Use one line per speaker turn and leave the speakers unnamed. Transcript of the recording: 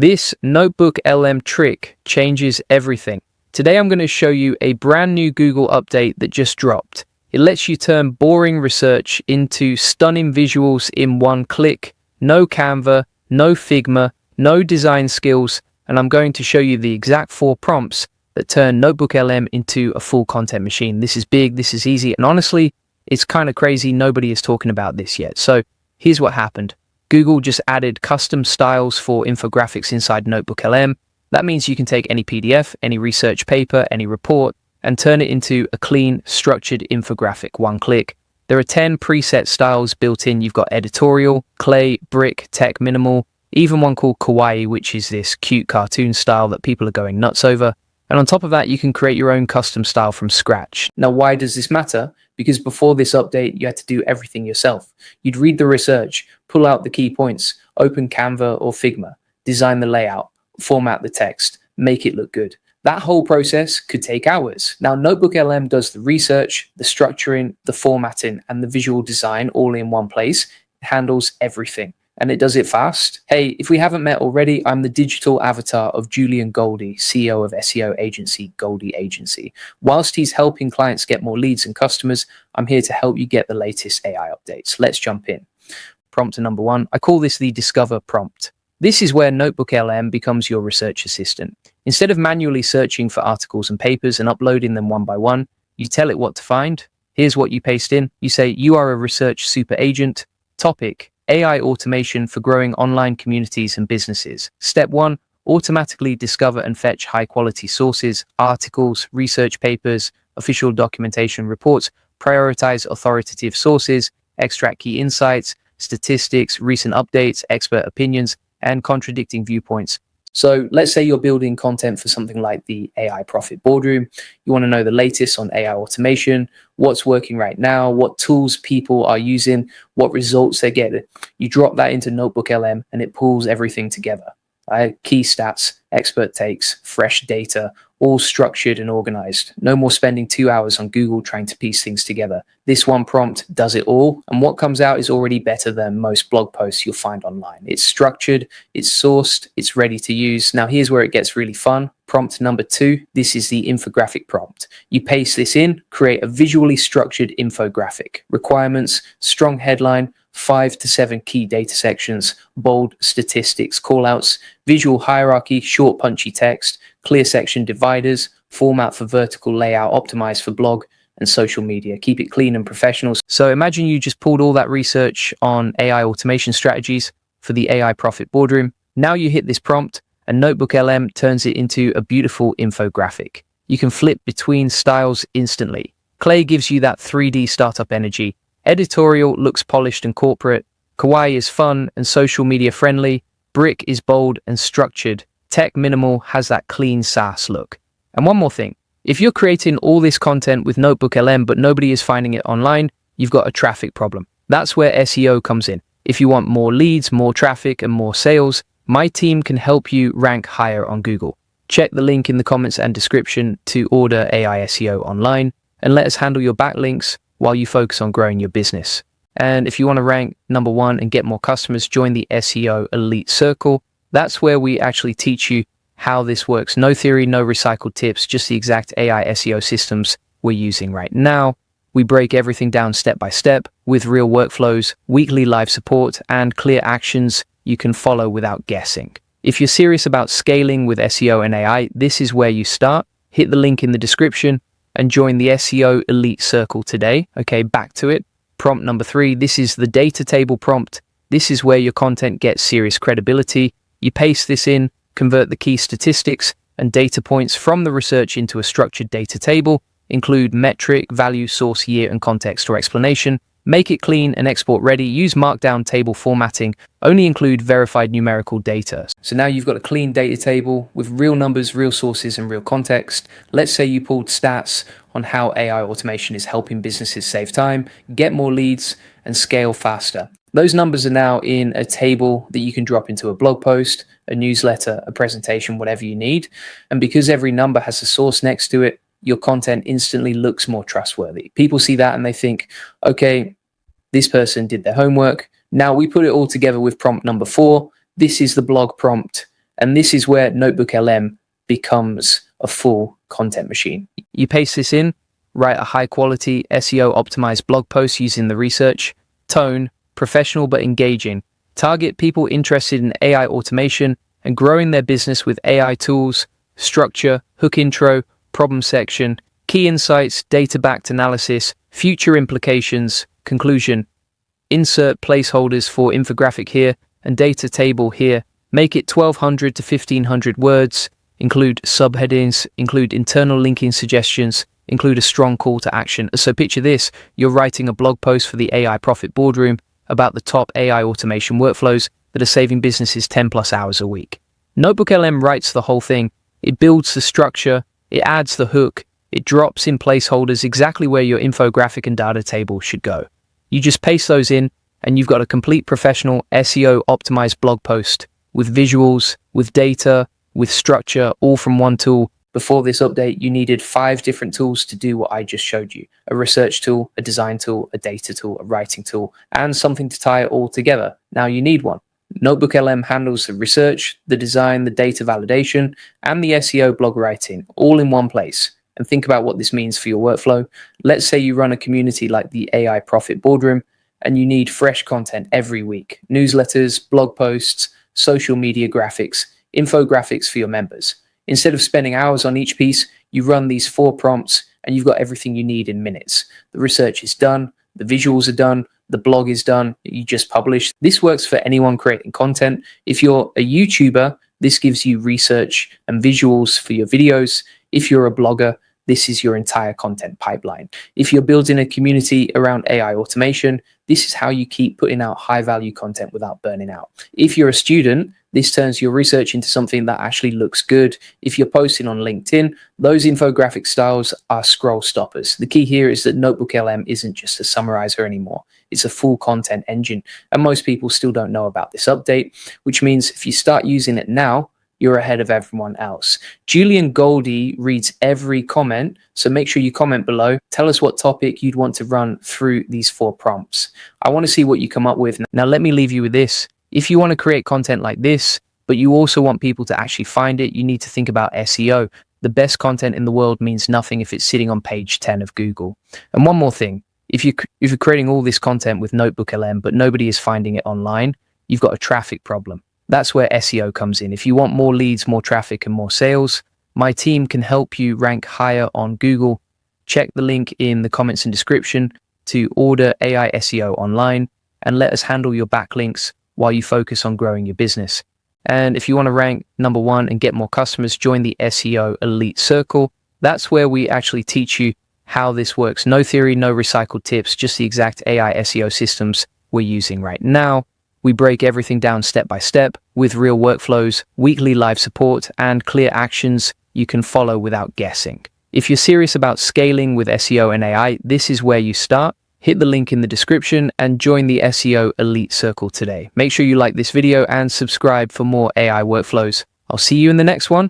This NotebookLM trick changes everything. Today I'm going to show you a brand new Google update that just dropped. It lets you turn boring research into stunning visuals in one click. No Canva, no Figma, no design skills, and I'm going to show you the exact 4 prompts that turn NotebookLM into a full content machine. This is big, this is easy, and honestly, it's kind of crazy. Nobody is talking about this yet. So here's what happened. Google just added custom styles for infographics inside NotebookLM. That means you can take any PDF, any research paper, any report, and turn it into a clean, structured infographic, one click. There are 10 preset styles built in. You've got Editorial, Clay, Brick, Tech Minimal, even one called Kauai, which is this cute cartoon style that people are going nuts over. And on top of that, you can create your own custom style from scratch. Now, why does this matter? Because before this update, you had to do everything yourself. You'd read the research, pull out the key points, open Canva or Figma, design the layout, format the text, make it look good. That whole process could take hours. Now, NotebookLM does the research, the structuring, the formatting, and the visual design all in one place. It handles everything. And it does it fast. Hey, if we haven't met already, I'm the digital avatar of Julian Goldie, CEO of SEO agency Goldie Agency. Whilst he's helping clients get more leads and customers, I'm here to help you get the latest AI updates. Let's jump in. Prompt number 1. I call this the Discover prompt. This is where NotebookLM becomes your research assistant. Instead of manually searching for articles and papers and uploading them one by one, you tell it what to find. Here's what you paste in. You say, you are a research super agent. Topic: AI automation for growing online communities and businesses. Step 1, automatically discover and fetch high-quality sources, articles, research papers, official documentation reports, prioritize authoritative sources, extract key insights, statistics, recent updates, expert opinions, and contradicting viewpoints. So let's say you're building content for something like the AI Profit Boardroom. You want to know the latest on AI automation, what's working right now, what tools people are using, what results they get. You drop that into NotebookLM and it pulls everything together. Key stats, expert takes, fresh data, all structured and organized. No more spending 2 hours on Google trying to piece things together. This one prompt does it all, and what comes out is already better than most blog posts you'll find online. It's structured, it's sourced, it's ready to use. Now here's where it gets really fun. Prompt number 2, this is the infographic prompt. You paste this in, create a visually structured infographic. Requirements: strong headline, 5 to 7 key data sections, bold statistics, callouts, visual hierarchy, short punchy text, clear section dividers, format for vertical layout optimized for blog and social media. Keep it clean and professional. So imagine you just pulled all that research on AI automation strategies for the AI Profit Boardroom. Now you hit this prompt and NotebookLM turns it into a beautiful infographic. You can flip between styles instantly. Clay gives you that 3D startup energy. Editorial looks polished and corporate. Kauai is fun and social media friendly. Brick is bold and structured. Tech Minimal has that clean SaaS look. And one more thing, if you're creating all this content with NotebookLM but nobody is finding it online, you've got a traffic problem. That's where SEO comes in. If you want more leads, more traffic, and more sales, my team can help you rank higher on Google. Check the link in the comments and description to order AI SEO online, and let us handle your backlinks while you focus on growing your business. And if you want to rank number 1 and get more customers, join the SEO Elite Circle. That's where we actually teach you how this works. No theory, no recycled tips, just the exact AI SEO systems we're using right now. We break everything down step by step with real workflows, weekly live support, and clear actions you can follow without guessing. If you're serious about scaling with SEO and AI, this is where you start. Hit the link in the description and join the SEO Elite Circle today. Okay, back to it. Prompt number 3, this is the data table prompt. This is where your content gets serious credibility. You paste this in, convert the key statistics and data points from the research into a structured data table, include metric, value, source, year, and context or explanation. Make it clean and export ready. Use markdown table formatting. Only include verified numerical data. So now you've got a clean data table with real numbers, real sources, and real context. Let's say you pulled stats on how AI automation is helping businesses save time, get more leads, and scale faster. Those numbers are now in a table that you can drop into a blog post, a newsletter, a presentation, whatever you need. And because every number has a source next to it, your content instantly looks more trustworthy. People see that and they think, okay, this person did their homework. Now we put it all together with prompt number 4. This is the blog prompt. And this is where NotebookLM becomes a full content machine. You paste this in, write a high quality SEO optimized blog post using the research, tone, professional but engaging. Target people interested in AI automation and growing their business with AI tools, structure, hook intro, problem section, key insights, data-backed analysis, future implications, conclusion. Insert placeholders for infographic here and data table here. Make it 1200 to 1500 words. Include subheadings, include internal linking suggestions, include a strong call to action. So picture this, you're writing a blog post for the AI Profit Boardroom about the top AI automation workflows that are saving businesses 10 plus hours a week. NotebookLM writes the whole thing. It builds the structure, it adds the hook, it drops in placeholders exactly where your infographic and data table should go. You just paste those in and you've got a complete professional SEO optimized blog post with visuals, with data, with structure, all from one tool. Before this update, you needed 5 different tools to do what I just showed you. A research tool, a design tool, a data tool, a writing tool, and something to tie it all together. Now you need one. NotebookLM handles the research, the design, the data validation, and the SEO blog writing, all in one place. And think about what this means for your workflow. Let's say you run a community like the AI Profit Boardroom, and you need fresh content every week. Newsletters, blog posts, social media graphics, infographics for your members. Instead of spending hours on each piece, you run these 4 prompts and you've got everything you need in minutes. The research is done, the visuals are done, the blog is done, you just publish. This works for anyone creating content. If you're a YouTuber, this gives you research and visuals for your videos. If you're a blogger, this is your entire content pipeline. If you're building a community around AI automation, this is how you keep putting out high value content without burning out. If you're a student, this turns your research into something that actually looks good. If you're posting on LinkedIn, those infographic styles are scroll stoppers. The key here is that NotebookLM isn't just a summarizer anymore. It's a full content engine. And most people still don't know about this update, which means if you start using it now, you're ahead of everyone else. Julian Goldie reads every comment, so make sure you comment below. Tell us what topic you'd want to run through these 4 prompts. I want to see what you come up with. Now let me leave you with this. If you want to create content like this, but you also want people to actually find it, you need to think about SEO. The best content in the world means nothing if it's sitting on page 10 of Google. And one more thing, if you're creating all this content with NotebookLM, but nobody is finding it online, you've got a traffic problem. That's where SEO comes in. If you want more leads, more traffic, and more sales, my team can help you rank higher on Google. Check the link in the comments and description to order AI SEO online and let us handle your backlinks while you focus on growing your business. And if you want to rank number 1 and get more customers, join the SEO Elite Circle. That's where we actually teach you how this works. No theory, no recycled tips, just the exact AI SEO systems we're using right now. We break everything down step by step with real workflows, weekly live support, and clear actions you can follow without guessing. If you're serious about scaling with SEO and AI, this is where you start. Hit the link in the description and join the SEO Elite Circle today. Make sure you like this video and subscribe for more AI workflows. I'll see you in the next one.